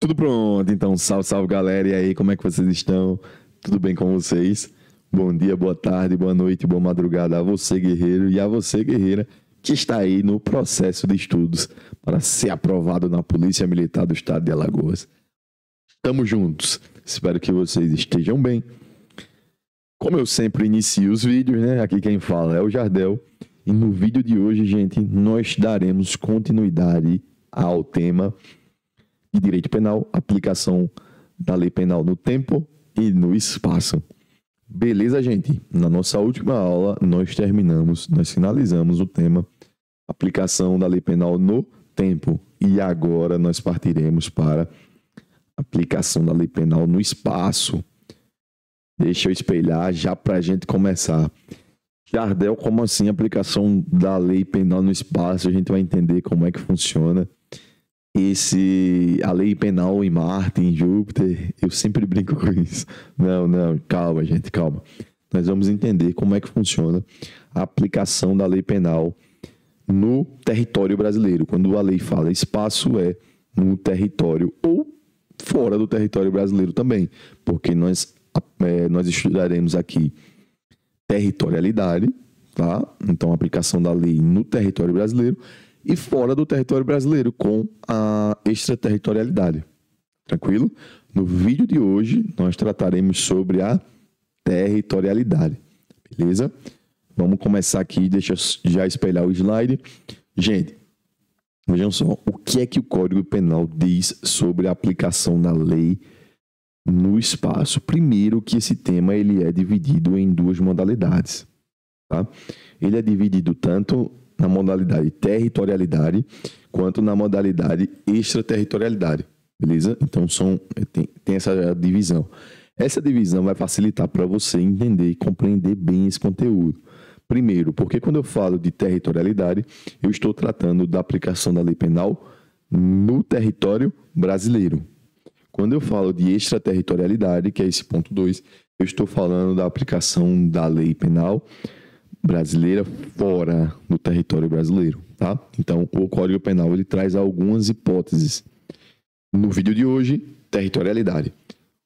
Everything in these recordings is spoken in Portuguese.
Tudo pronto, então salve, salve galera, e aí, como é que vocês estão? Tudo bem com vocês? Bom dia, boa tarde, boa noite, boa madrugada a você, guerreiro, e a você, guerreira, que está aí no processo de estudos para ser aprovado na Polícia Militar do Estado de Alagoas. Estamos juntos, espero que vocês estejam bem. Como eu sempre inicio os vídeos, né? Aqui quem fala é o Jardel, e no vídeo de hoje, gente, nós daremos continuidade ao tema de direito penal, aplicação da lei penal no tempo e no espaço. Beleza, gente? Na nossa última aula, nós finalizamos o tema aplicação da lei penal no tempo. E agora nós partiremos para aplicação da lei penal no espaço. Deixa eu espelhar já para a gente começar. Jardel, como assim aplicação da lei penal no espaço? A gente vai entender como é que funciona. A lei penal em Marte, em Júpiter, eu sempre brinco com isso. Não, calma, gente, calma. Nós vamos entender como é que funciona a aplicação da lei penal no território brasileiro. Quando a lei fala espaço, é no território ou fora do território brasileiro também, porque nós estudaremos aqui territorialidade, tá? Então, a aplicação da lei no território brasileiro e fora do território brasileiro, com a extraterritorialidade. Tranquilo? No vídeo de hoje, nós trataremos sobre a territorialidade. Beleza? Vamos começar aqui, deixa eu já espelhar o slide. Gente, vejam só, o que é que o Código Penal diz sobre a aplicação da lei no espaço? Primeiro que esse tema ele é dividido em duas modalidades. Tá? Ele é dividido tanto na modalidade territorialidade, quanto na modalidade extraterritorialidade, beleza? Então, tem essa divisão. Essa divisão vai facilitar para você entender e compreender bem esse conteúdo. Primeiro, porque quando eu falo de territorialidade, eu estou tratando da aplicação da lei penal no território brasileiro. Quando eu falo de extraterritorialidade, que é esse ponto 2, eu estou falando da aplicação da lei penal brasileira fora do território brasileiro, tá? Então, o Código Penal ele traz algumas hipóteses. No vídeo de hoje, territorialidade.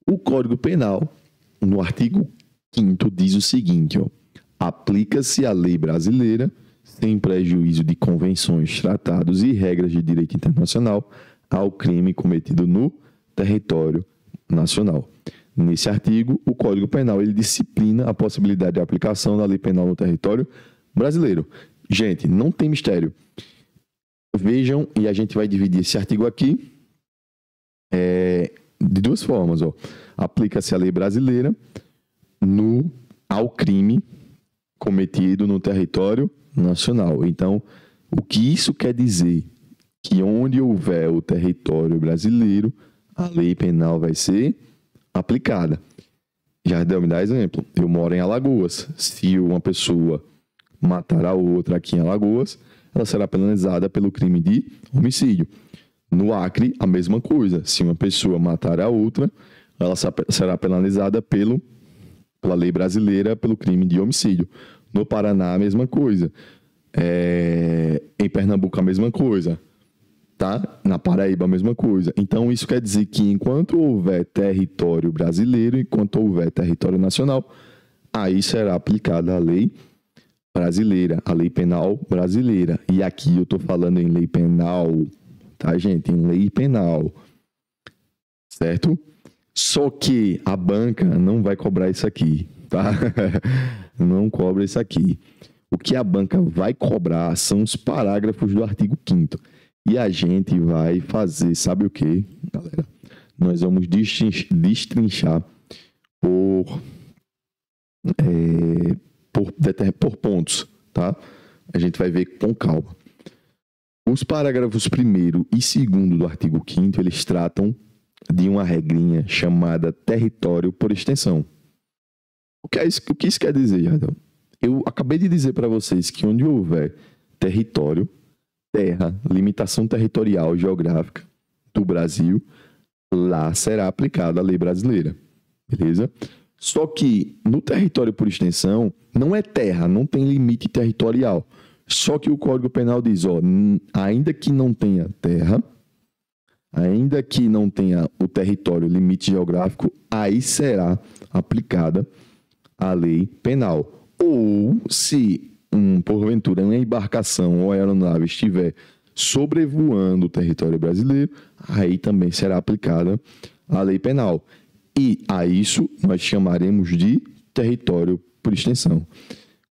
O Código Penal, no artigo 5º, diz o seguinte, ó: aplica-se a lei brasileira sem prejuízo de convenções, tratados e regras de direito internacional ao crime cometido no território nacional. Nesse artigo, o Código Penal ele disciplina a possibilidade de aplicação da lei penal no território brasileiro. Gente, não tem mistério. Vejam, e a gente vai dividir esse artigo aqui de duas formas. Aplica-se a lei brasileira ao crime cometido no território nacional. Então, o que isso quer dizer? Que onde houver o território brasileiro, a lei penal vai ser aplicada. Jardel, me dá exemplo. Eu moro em Alagoas. Se uma pessoa matar a outra aqui em Alagoas, ela será penalizada pelo crime de homicídio. No Acre, a mesma coisa. Se uma pessoa matar a outra, ela será penalizada pela lei brasileira pelo crime de homicídio. No Paraná, a mesma coisa. Em Pernambuco, a mesma coisa. Tá? Na Paraíba, a mesma coisa. Então, isso quer dizer que enquanto houver território brasileiro, enquanto houver território nacional, aí será aplicada a lei brasileira, a lei penal brasileira. E aqui eu estou falando em lei penal, tá, gente? Em lei penal. Certo? Só que a banca não vai cobrar isso aqui, tá? Não cobra isso aqui. O que a banca vai cobrar são os parágrafos do artigo 5º. E a gente vai fazer, sabe o que, galera? Nós vamos destrinchar por pontos, tá? A gente vai ver com calma. Os parágrafos 1º e 2º do artigo 5º, eles tratam de uma regrinha chamada território por extensão. O que isso quer dizer, Jardel? Eu acabei de dizer para vocês que onde houver território, terra, limitação territorial e geográfica do Brasil, lá será aplicada a lei brasileira, beleza? Só que no território por extensão, não é terra, não tem limite territorial. Só que o Código Penal diz, ainda que não tenha terra, ainda que não tenha o território limite geográfico, aí será aplicada a lei penal. Ou se, porventura, uma embarcação ou aeronave estiver sobrevoando o território brasileiro, aí também será aplicada a lei penal. E a isso nós chamaremos de território por extensão.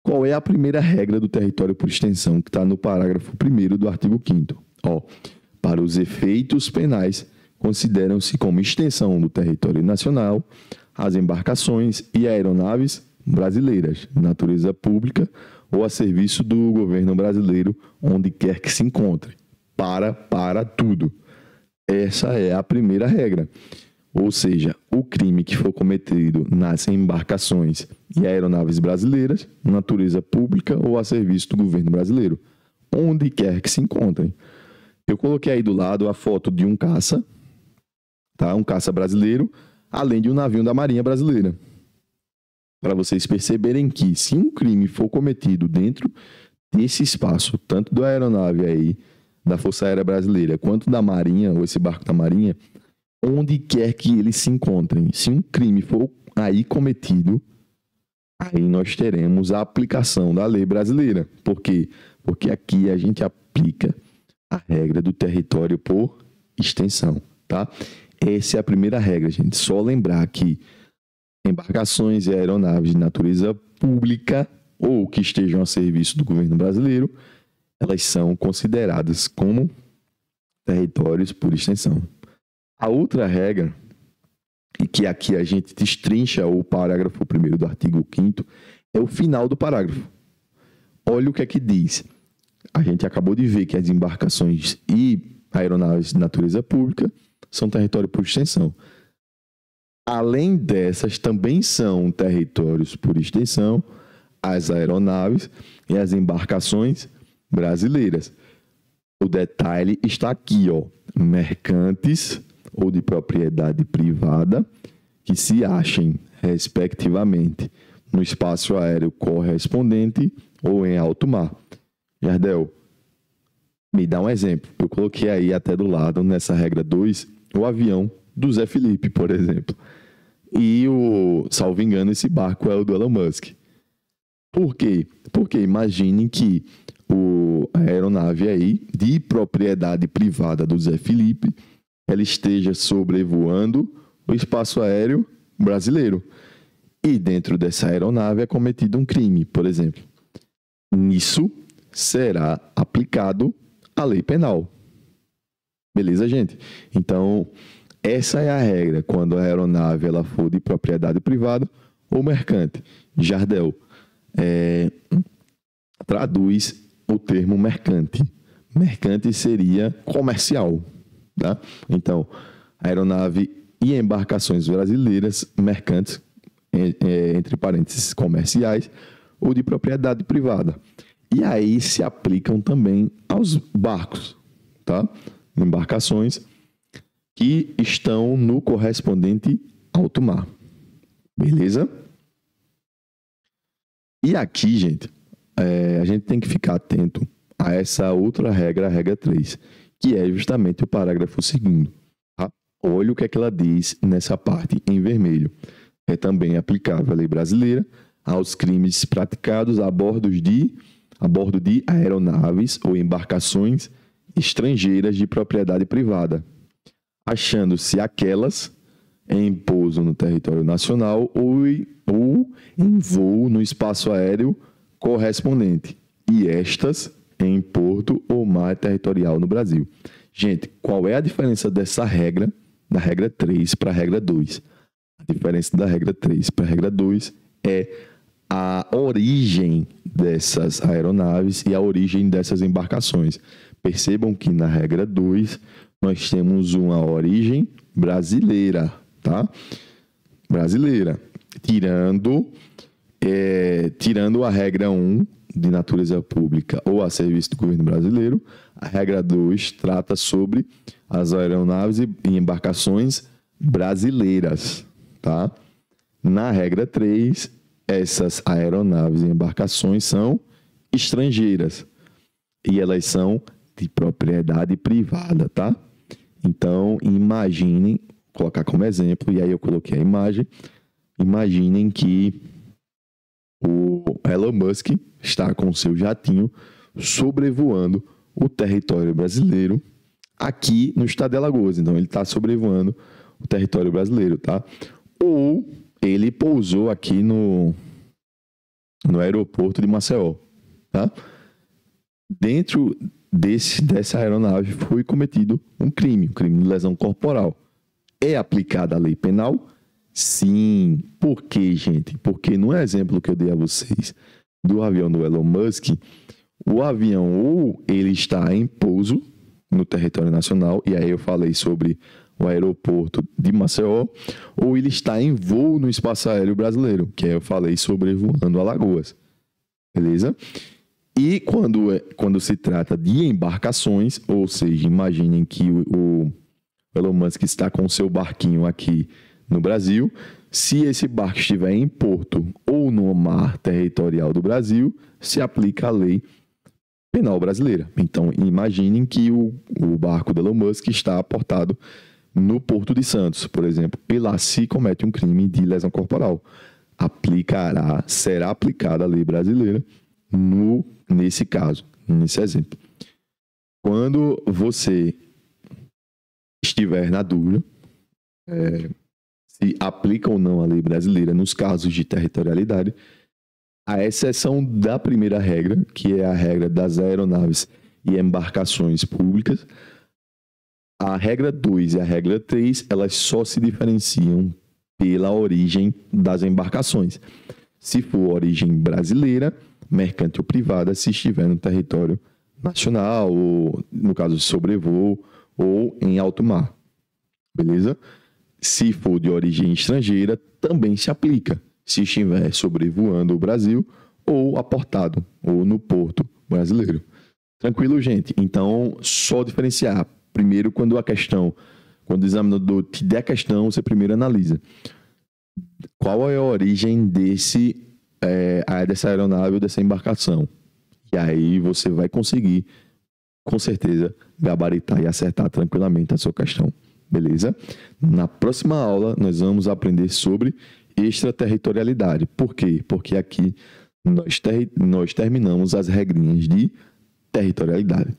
Qual é a primeira regra do território por extensão que está no parágrafo 1º do artigo 5º? Para os efeitos penais, consideram-se como extensão do território nacional as embarcações e aeronaves brasileiras, de natureza pública ou a serviço do governo brasileiro, onde quer que se encontre. Para tudo. Essa é a primeira regra. Ou seja, o crime que for cometido nas embarcações e aeronaves brasileiras, natureza pública ou a serviço do governo brasileiro, onde quer que se encontrem. Eu coloquei aí do lado a foto de um caça, tá? Um caça brasileiro, além de um navio da Marinha Brasileira. Para vocês perceberem que, se um crime for cometido dentro desse espaço, tanto da aeronave aí, da Força Aérea Brasileira, quanto da Marinha, ou esse barco da Marinha, onde quer que eles se encontrem, se um crime for aí cometido, aí nós teremos a aplicação da lei brasileira. Por quê? Porque aqui a gente aplica a regra do território por extensão, tá? Essa é a primeira regra, gente. Só lembrar que embarcações e aeronaves de natureza pública ou que estejam a serviço do governo brasileiro, elas são consideradas como territórios por extensão. A outra regra, e que aqui a gente destrincha o parágrafo 1º do artigo 5º, é o final do parágrafo. Olha o que é que diz. A gente acabou de ver que as embarcações e aeronaves de natureza pública são território por extensão. Além dessas, também são territórios por extensão as aeronaves e as embarcações brasileiras. O detalhe está aqui, mercantes ou de propriedade privada que se achem, respectivamente, no espaço aéreo correspondente ou em alto mar. Jardel, me dá um exemplo. Eu coloquei aí até do lado, nessa regra 2, o avião do Zé Felipe, por exemplo. E salvo engano, esse barco é o do Elon Musk. Por quê? Porque imaginem que a aeronave aí, de propriedade privada do Zé Felipe, ela esteja sobrevoando o espaço aéreo brasileiro. E dentro dessa aeronave é cometido um crime, por exemplo. Nisso será aplicado a lei penal. Beleza, gente? Então, essa é a regra quando a aeronave ela for de propriedade privada ou mercante. Jardel, traduz o termo mercante. Mercante seria comercial, tá? Então, aeronave e embarcações brasileiras mercantes, entre parênteses, comerciais ou de propriedade privada. E aí se aplicam também aos barcos, tá? Embarcações que estão no correspondente alto mar. Beleza? E aqui, gente, a gente tem que ficar atento a essa outra regra, a regra 3, que é justamente o parágrafo 2º. Tá? Olha o que é que ela diz nessa parte em vermelho. É também aplicável a lei brasileira aos crimes praticados a bordo de aeronaves ou embarcações estrangeiras de propriedade privada, achando-se aquelas em pouso no território nacional ou em voo no espaço aéreo correspondente, e estas em porto ou mar territorial no Brasil. Gente, qual é a diferença dessa regra, da regra 3 para a regra 2? A diferença da regra 3 para a regra 2 é a origem dessas aeronaves e a origem dessas embarcações. Percebam que na regra 2 nós temos uma origem brasileira, tá? Brasileira. Tirando a regra 1 de natureza pública ou a serviço do governo brasileiro, a regra 2 trata sobre as aeronaves e embarcações brasileiras, tá? Na regra 3, essas aeronaves e embarcações são estrangeiras e elas são de propriedade privada, tá? Então, imaginem, colocar como exemplo, e aí eu coloquei a imagem, imaginem que o Elon Musk está com seu jatinho sobrevoando o território brasileiro aqui no estado de Alagoas. Então, ele está sobrevoando o território brasileiro, tá? Ou ele pousou aqui no aeroporto de Maceió, tá? Dentro dessa aeronave foi cometido um crime de lesão corporal. É aplicada a lei penal? Sim. Por quê, gente? Porque no exemplo que eu dei a vocês do avião do Elon Musk, o avião ou ele está em pouso no território nacional, e aí eu falei sobre o aeroporto de Maceió, ou ele está em voo no espaço aéreo brasileiro, que aí eu falei sobre voando Alagoas. Beleza? E quando se trata de embarcações, ou seja, imaginem que o Elon Musk está com o seu barquinho aqui no Brasil. Se esse barco estiver em porto ou no mar territorial do Brasil, se aplica a lei penal brasileira. Então, imaginem que o barco do Elon Musk está aportado no Porto de Santos, por exemplo, e lá se comete um crime de lesão corporal. Será aplicada a lei brasileira nesse caso, nesse exemplo. Quando você estiver na dúvida, se aplica ou não a lei brasileira nos casos de territorialidade, a exceção da primeira regra, que é a regra das aeronaves e embarcações públicas, a regra 2 e a regra 3, elas só se diferenciam pela origem das embarcações. Se for origem brasileira, mercante ou privada, se estiver no território nacional, ou no caso de sobrevoo, ou em alto mar. Beleza? Se for de origem estrangeira, também se aplica. Se estiver sobrevoando o Brasil ou aportado, ou no porto brasileiro. Tranquilo, gente? Então, só diferenciar. Primeiro, quando o examinador te der a questão, você primeiro analisa qual é a origem dessa aeronave ou dessa embarcação. E aí você vai conseguir, com certeza, gabaritar e acertar tranquilamente a sua questão. Beleza? Na próxima aula, nós vamos aprender sobre extraterritorialidade. Por quê? Porque aqui nós terminamos as regrinhas de territorialidade.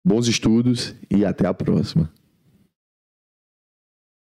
Bons estudos e até a próxima.